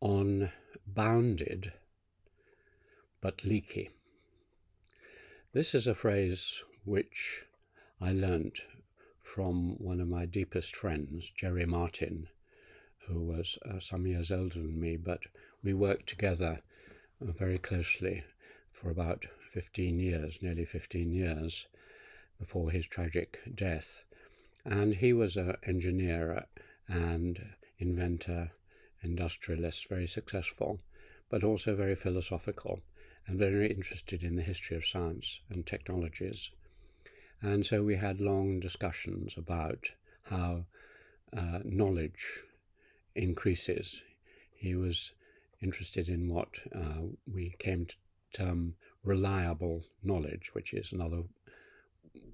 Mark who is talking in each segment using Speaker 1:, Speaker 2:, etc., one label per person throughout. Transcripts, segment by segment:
Speaker 1: on bounded but leaky. This is a phrase which I learnt from one of my deepest friends, Jerry Martin, who was some years older than me, but we worked together very closely for about 15 years, nearly 15 years, before his tragic death. And he was an engineer and inventor, industrialist, very successful, but also very philosophical and very interested in the history of science and technologies. And so we had long discussions about how knowledge increases. He was interested in what we came to term reliable knowledge, which is another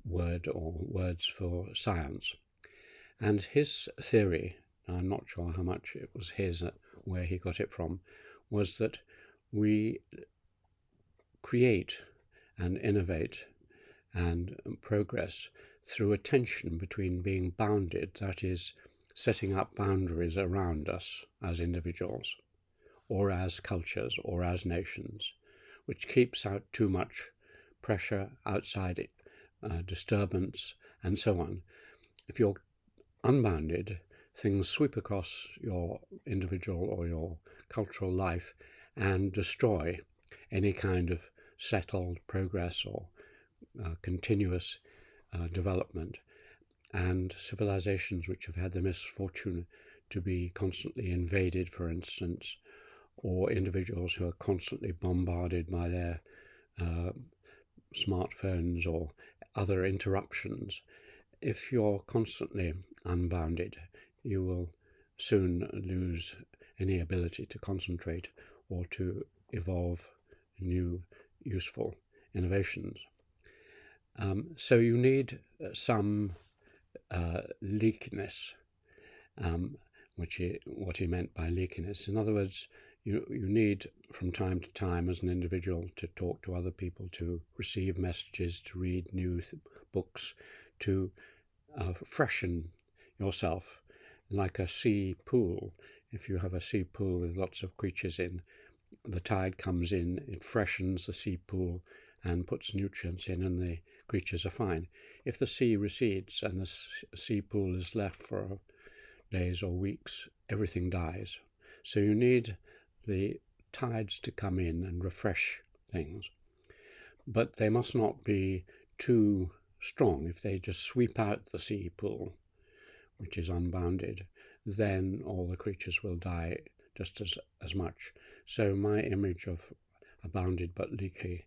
Speaker 1: word or words for science. And his theory, I'm not sure how much it was his, where he got it from, was that we create and innovate and progress through a tension between being bounded, that is, setting up boundaries around us as individuals, or as cultures, or as nations, which keeps out too much pressure, outside disturbance, and so on. If you're unbounded, things sweep across your individual or your cultural life and destroy any kind of settled progress or continuous development. And civilizations which have had the misfortune to be constantly invaded, for instance, or individuals who are constantly bombarded by their smartphones or other interruptions, if you're constantly unbounded, you will soon lose any ability to concentrate or to evolve new useful innovations. So you need some leakiness, what he meant by leakiness. In other words, you need from time to time as an individual to talk to other people, to receive messages, to read new books, to freshen yourself like a sea pool. If you have a sea pool with lots of creatures in, the tide comes in, it freshens the sea pool and puts nutrients in, and the creatures are fine. If the sea recedes and the sea pool is left for days or weeks, everything dies. So you need the tides to come in and refresh things. But they must not be too strong. If they just sweep out the sea pool, which is unbounded, then all the creatures will die just as much. So my image of a bounded but leaky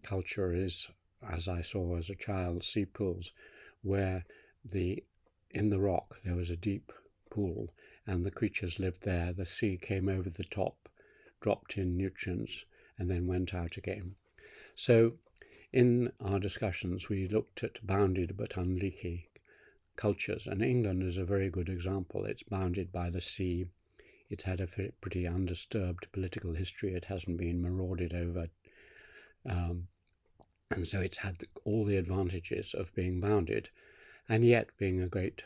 Speaker 1: culture is, as I saw as a child, sea pools, where in the rock there was a deep pool and the creatures lived there. The sea came over the top, dropped in nutrients, and then went out again. So in our discussions we looked at bounded but unleaky cultures, and England is a very good example. It's bounded by the sea. It's had a pretty undisturbed political history. It hasn't been marauded over, and so it's had all the advantages of being bounded, and yet being a great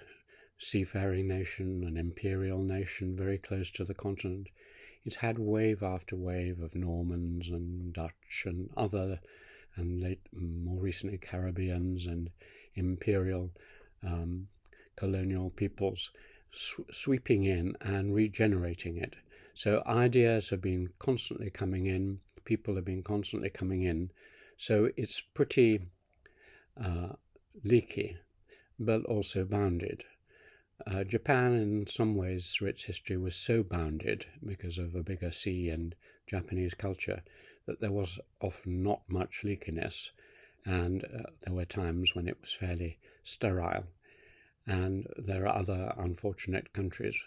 Speaker 1: seafaring nation, an imperial nation very close to the continent. It's had wave after wave of Normans and Dutch and other, and more recently Caribbeans and imperial colonial peoples sweeping in and regenerating it. So ideas have been constantly coming in, people have been constantly coming in. So it's pretty leaky, but also bounded. Japan, in some ways, through its history, was so bounded because of a bigger sea and Japanese culture that there was often not much leakiness, and there were times when it was fairly sterile. And there are other unfortunate countries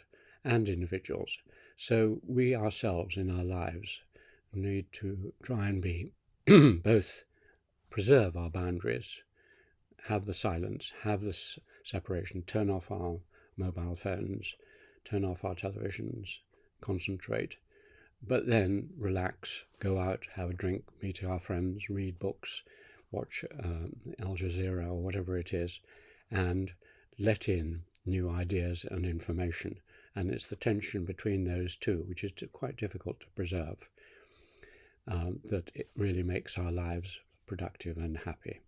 Speaker 1: and individuals. So we ourselves in our lives need to try and be both preserve our boundaries, have the silence, have this separation, turn off our mobile phones, turn off our televisions, concentrate, but then relax, go out, have a drink, meet our friends, read books, watch Al Jazeera or whatever it is, and let in new ideas and information, And it's the tension between those two, which is quite difficult to preserve, that it really makes our lives productive and happy.